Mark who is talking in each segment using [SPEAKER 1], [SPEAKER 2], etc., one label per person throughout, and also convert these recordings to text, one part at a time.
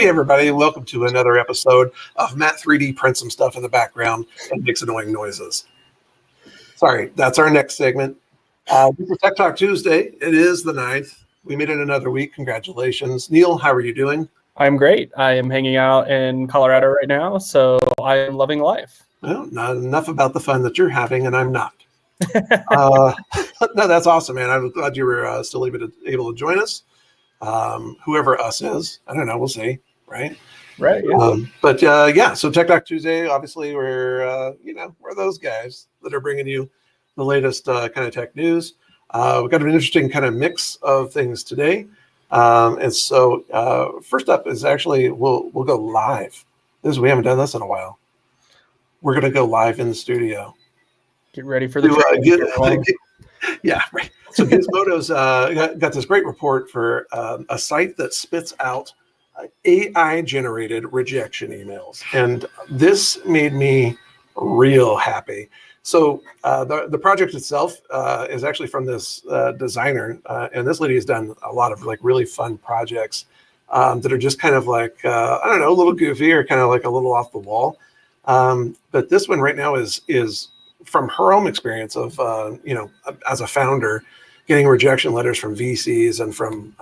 [SPEAKER 1] Hey everybody, welcome to another episode of Matt 3D prints some stuff in the background and makes annoying noises. Sorry, that's our next segment. This is Tech Talk Tuesday. It is the 9th. We made it another week. Congratulations. Neal, how are you doing?
[SPEAKER 2] I'm great. I am hanging out in Colorado right now, so I am loving life.
[SPEAKER 1] Well, not enough about the fun that you're having, and I'm not. No, that's awesome, man. I'm glad you were still able to join us. Whoever us is, I don't know. We'll see, right?
[SPEAKER 2] Right.
[SPEAKER 1] Yeah. So Tech Talk Tuesday, obviously, we're those guys that are bringing you the latest kind of tech news. We've got an interesting kind of mix of things today. And so first up is actually we'll go live. We haven't done this in a while. We're going to go live in the studio.
[SPEAKER 2] Get ready for the
[SPEAKER 1] yeah, right. So Gizmodo's got this great report for a site that spits out AI-generated rejection emails, and this made me real happy. So the project itself is actually from this designer, and this lady has done a lot of like really fun projects that are just kind of like I don't know, a little goofy or kind of like a little off the wall. But this one right now is from her own experience of as a founder, getting rejection letters from VCs and from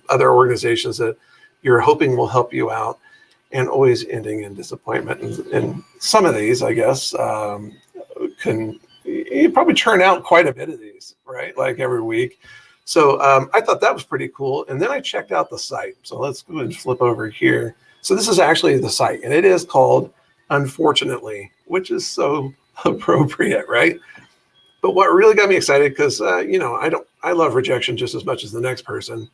[SPEAKER 1] other organizations that you're hoping will help you out, and always ending in disappointment. And some of these, I guess, you probably churn out quite a bit of these, right? Like every week. So I thought that was pretty cool. And then I checked out the site. So let's go ahead and flip over here. So this is actually the site, and it is called Unfortunately, which is so appropriate, right? But what really got me excited, because I love rejection just as much as the next person,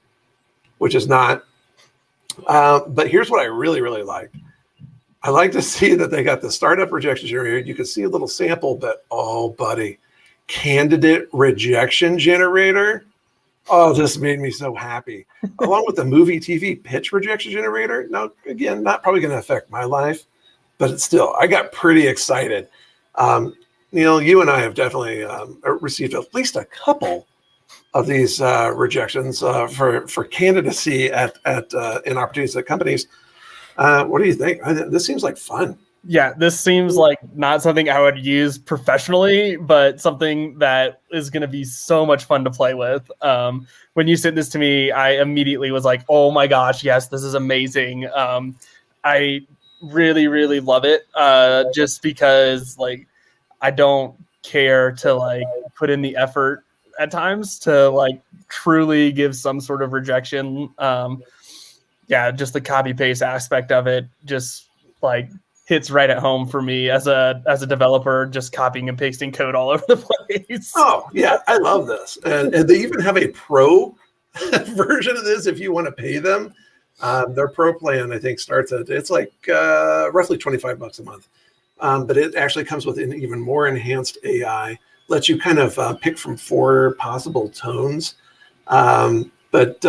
[SPEAKER 1] which is not. But here's what I really, really like. I like to see that they got the startup rejection generator. You can see a little sample, but oh, buddy, candidate rejection generator. Oh, this made me so happy. Along with the movie TV pitch rejection generator. Now, again, not probably going to affect my life, but it's still, I got pretty excited. Neal, you and I have definitely received at least a couple of these rejections for candidacy in opportunities at companies. What do you think? This seems like fun.
[SPEAKER 2] Yeah, this seems like not something I would use professionally, but something that is going to be so much fun to play with. When you sent this to me, I immediately was like, oh my gosh, yes, this is amazing. I really, really love it just because like I don't care to like put in the effort at times to like truly give some sort of rejection. Just the copy paste aspect of it just like hits right at home for me as a developer, just copying and pasting code all over the place.
[SPEAKER 1] Oh yeah, I love this, and they even have a pro version of this if you want to pay them. Their pro plan I think starts at it's like roughly $25 a month, but it actually comes with an even more enhanced AI. Lets you kind of pick from 4 possible tones. But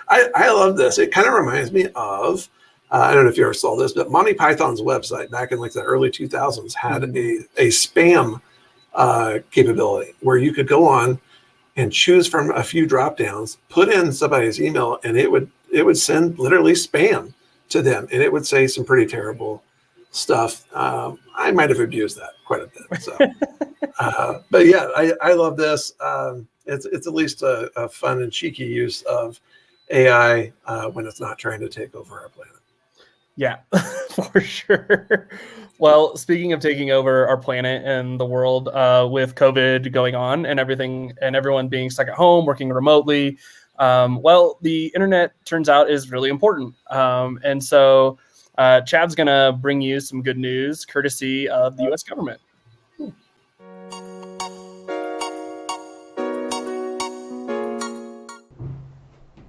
[SPEAKER 1] I love this. It kind of reminds me of, I don't know if you ever saw this, but Monty Python's website back in like the early 2000s had a spam capability where you could go on and choose from a few drop downs, put in somebody's email, and it would send literally spam to them, and it would say some pretty terrible stuff. I might have abused that quite a bit. So, but yeah, I love this. It's at least a fun and cheeky use of AI when it's not trying to take over our planet.
[SPEAKER 2] Yeah, for sure. Well, speaking of taking over our planet and the world with COVID going on and everything and everyone being stuck at home, working remotely, the internet turns out is really important. And so Chad's going to bring you some good news courtesy of the U.S. government.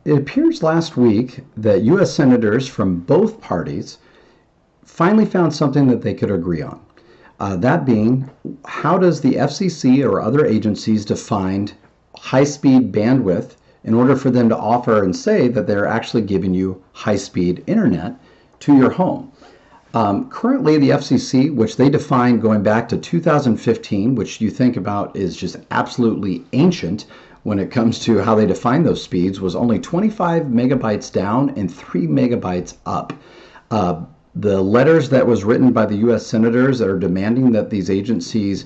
[SPEAKER 3] It appears last week that U.S. senators from both parties finally found something that they could agree on. That being, how does the FCC or other agencies define high-speed bandwidth in order for them to offer and say that they're actually giving you high-speed internet to your home? Currently, the FCC, which they define going back to 2015, which you think about is just absolutely ancient, when it comes to how they define those speeds was only 25 megabytes down and 3 megabytes up. The letters that was written by the U.S. senators that are demanding that these agencies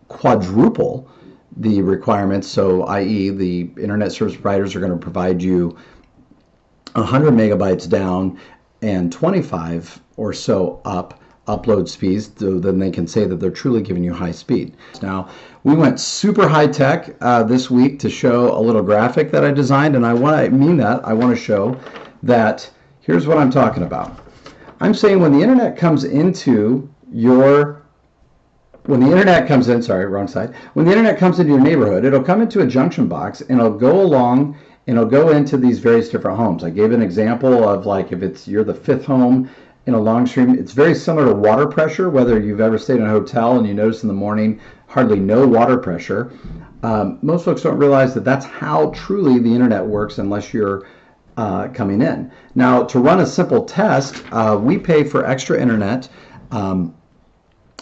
[SPEAKER 3] quadruple the requirements, so i.e. the internet service providers are going to provide you 100 megabytes down and 25 or so up upload speeds, so then they can say that they're truly giving you high speed. Now, we went super high tech this week to show a little graphic that I designed, and I want to show that here's what I'm talking about. I'm saying when the internet comes into your When the internet comes in, when the internet comes into your neighborhood, it'll come into a junction box and it'll go along and it'll go into these various different homes. I gave an example of like if you're the fifth home in a long stream, it's very similar to water pressure, whether you've ever stayed in a hotel and you notice in the morning hardly no water pressure. Most folks don't realize that that's how truly the internet works unless you're coming in. Now, to run a simple test, we pay for extra internet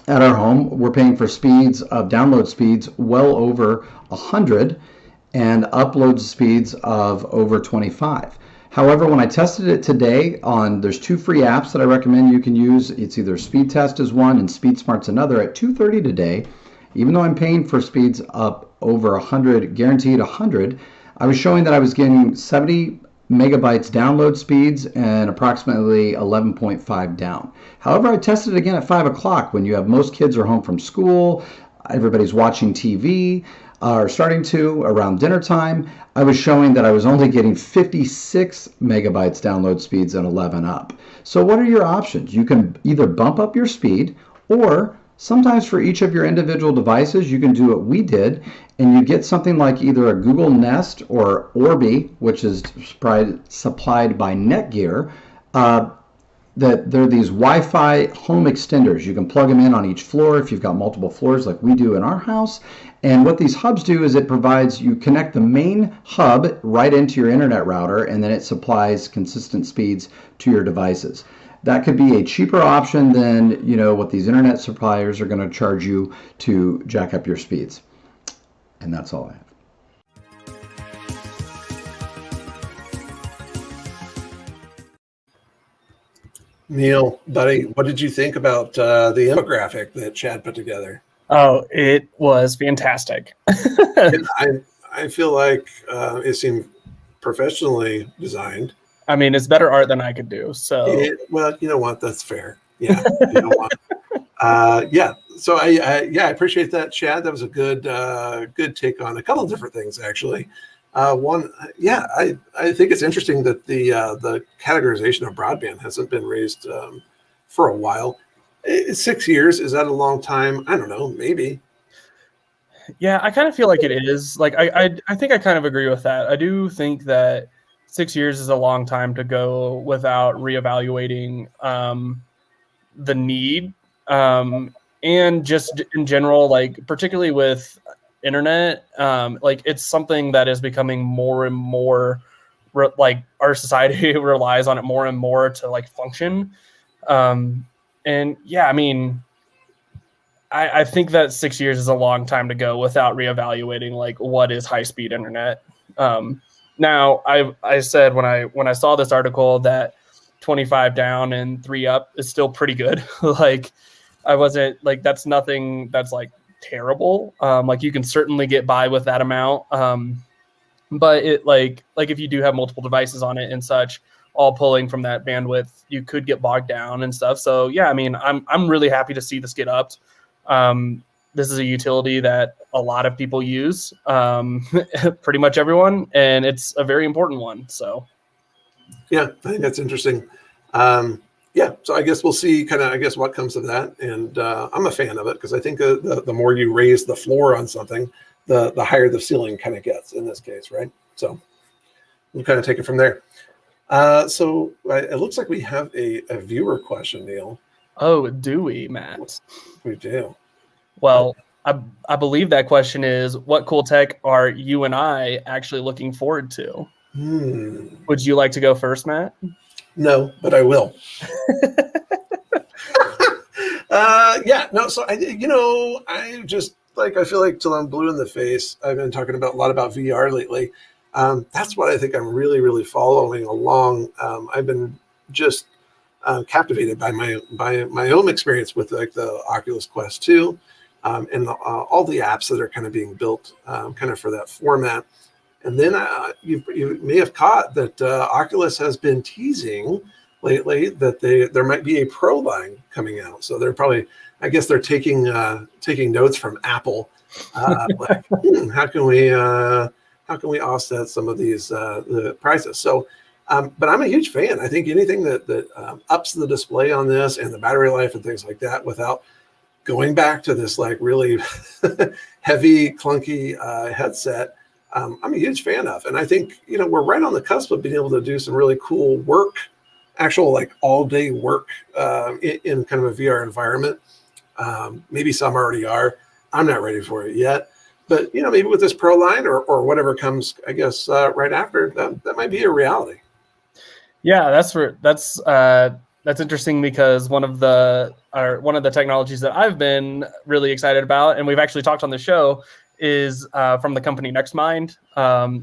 [SPEAKER 3] at our home. We're paying for speeds of download speeds well over 100 and upload speeds of over 25. However, when I tested it today there's 2 free apps that I recommend you can use. It's either Speed Test is one and Speed Smart's another. At 2:30 today, even though I'm paying for speeds up over 100, guaranteed 100, I was showing that I was getting 70 megabytes download speeds and approximately 11.5 down. However, I tested it again at 5 o'clock when most kids are home from school, everybody's watching TV, or starting to around dinner time. I was showing that I was only getting 56 megabytes download speeds and 11 up. So what are your options? You can either bump up your speed, or sometimes for each of your individual devices, you can do what we did, and you get something like either a Google Nest or Orbi, which is supplied by Netgear, that they're these Wi-Fi home extenders. You can plug them in on each floor if you've got multiple floors like we do in our house. And what these hubs do is you connect the main hub right into your internet router, and then it supplies consistent speeds to your devices. That could be a cheaper option than what these internet suppliers are going to charge you to jack up your speeds. And that's all I have.
[SPEAKER 1] Neal, buddy, what did you think about the infographic that Chad put together?
[SPEAKER 2] Oh, it was fantastic.
[SPEAKER 1] I feel like it seemed professionally designed.
[SPEAKER 2] I mean, it's better art than I could do. So,
[SPEAKER 1] well, you know what? That's fair. Yeah. You know what? Yeah. So I appreciate that, Chad. That was a good take on a couple of different things, actually. One, I think it's interesting that the categorization of broadband hasn't been raised for a while. 6 years, is that a long time? I don't know, maybe.
[SPEAKER 2] Yeah, I kind of feel like it is. Like I think I kind of agree with that. I do think that 6 years is a long time to go without reevaluating the need, and just in general, like particularly with internet, like it's something that is becoming more and more like our society relies on it more and more to like function. And yeah, I mean, I think that 6 years is a long time to go without reevaluating like what is high speed internet. Now I said when I saw this article that 25 down and 3 up is still pretty good. Like I wasn't like, that's nothing that's like terrible. Like you can certainly get by with that amount. But it like if you do have multiple devices on it and such, all pulling from that bandwidth, you could get bogged down and stuff. So yeah, I mean, I'm really happy to see this get upped. This is a utility that a lot of people use, pretty much everyone, and it's a very important one. So
[SPEAKER 1] yeah, I think that's interesting. So I guess we'll see what comes of that. And I'm a fan of it because I think the more you raise the floor on something, the higher the ceiling kind of gets in this case, right? So we'll kind of take it from there. So it looks like we have a viewer question, Neal.
[SPEAKER 2] Oh, do we, Matt?
[SPEAKER 1] We do.
[SPEAKER 2] Well, I believe that question is, what cool tech are you and I actually looking forward to? Would you like to go first, Matt?
[SPEAKER 1] No, but I will. So like, I feel like till I'm blue in the face, I've been talking a lot about VR lately. That's what I think I'm really, really following along. I've been just captivated by my own experience with like the Oculus Quest 2 and all the apps that are kind of being built kind of for that format. And then you may have caught that Oculus has been teasing lately that there might be a Pro line coming out. So they're probably, I guess they're taking notes from Apple. Like, how can we offset some of these the prices? So, but I'm a huge fan. I think anything that ups the display on this and the battery life and things like that without going back to this like really heavy, clunky headset, I'm a huge fan of. And I think, we're right on the cusp of being able to do some really cool work, actual like all day work in kind of a VR environment. Maybe some already are. I'm not ready for it yet. But, maybe with this Pro line or whatever comes, I guess, right after, that might be a reality.
[SPEAKER 2] Yeah, that's interesting because one of the technologies that I've been really excited about, and we've actually talked on the show, is from the company NextMind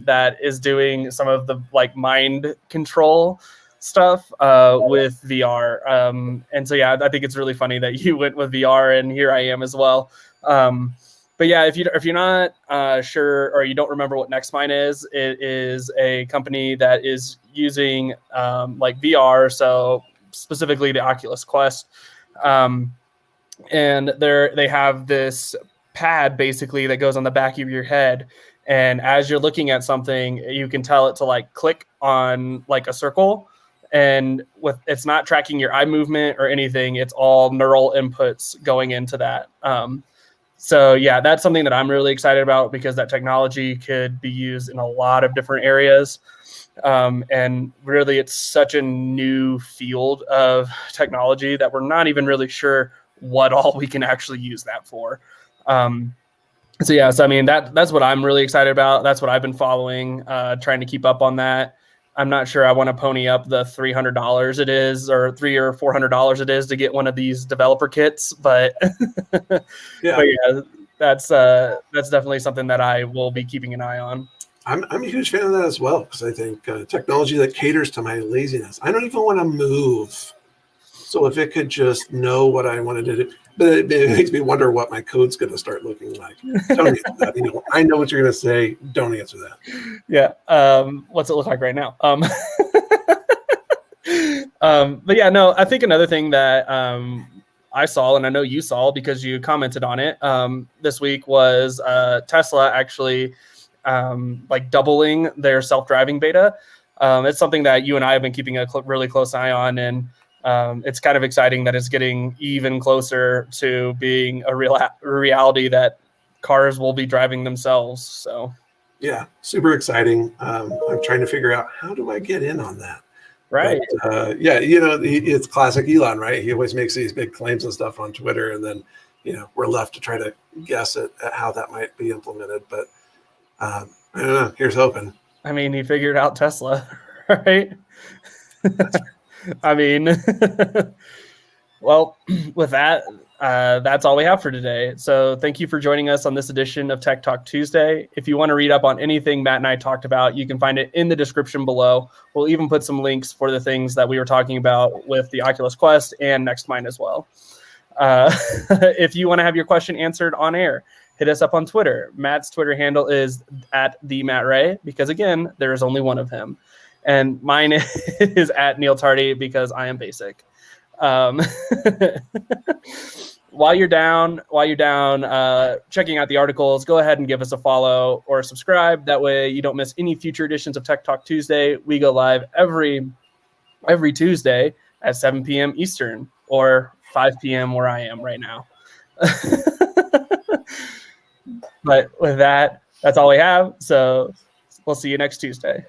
[SPEAKER 2] that is doing some of the like mind control stuff with VR. And so, yeah, I think it's really funny that you went with VR, and here I am as well. But yeah, if you're not sure or you don't remember what NextMind is, it is a company that is using like VR, so specifically the Oculus Quest, and they have this pad basically that goes on the back of your head, and as you're looking at something, you can tell it to like click on like a circle, and it's not tracking your eye movement or anything. It's all neural inputs going into that. So yeah, that's something that I'm really excited about because that technology could be used in a lot of different areas. And really, it's such a new field of technology that we're not even really sure what all we can actually use that for. So yeah, so I mean, that's what I'm really excited about. That's what I've been following, trying to keep up on that. I'm not sure I want to pony up the $300 it is, or $300 or $400 it is to get one of these developer kits, but
[SPEAKER 1] Yeah.
[SPEAKER 2] but yeah, that's definitely something that I will be keeping an eye on.
[SPEAKER 1] I'm a huge fan of that as well, because I think technology that caters to my laziness. I don't even want to move. So if it could just know what I wanted to do, but it makes me wonder what my code's going to start looking like. Don't answer that. I know what you're going to say. Don't answer that.
[SPEAKER 2] Yeah. What's it look like right now? But yeah, no, I think another thing that I saw, and I know you saw because you commented on it this week, was Tesla actually like doubling their self-driving beta. It's something that you and I have been keeping a really close eye on, and it's kind of exciting that it's getting even closer to being a reality that cars will be driving themselves. So
[SPEAKER 1] yeah, super exciting. I'm trying to figure out, how do I get in on that?
[SPEAKER 2] Right.
[SPEAKER 1] But, yeah, it's classic Elon, right? He always makes these big claims and stuff on Twitter, and then we're left to try to guess at how that might be implemented. But I don't know. Here's hoping.
[SPEAKER 2] I mean, he figured out Tesla, right? I mean, well, with that, that's all we have for today. So thank you for joining us on this edition of Tech Talk Tuesday. If you want to read up on anything Matt and I talked about, you can find it in the description below. We'll even put some links for the things that we were talking about with the Oculus Quest and NextMind as well. If you want to have your question answered on air, hit us up on Twitter. Matt's Twitter handle is @TheMattRay, because again, there is only one of him. And mine is @Neal Tardy, because I am basic. While you're down, checking out the articles, go ahead and give us a follow or subscribe. That way you don't miss any future editions of Tech Talk Tuesday. We go live every Tuesday at 7 p.m. Eastern, or 5 p.m. where I am right now. But with that, that's all we have. So we'll see you next Tuesday.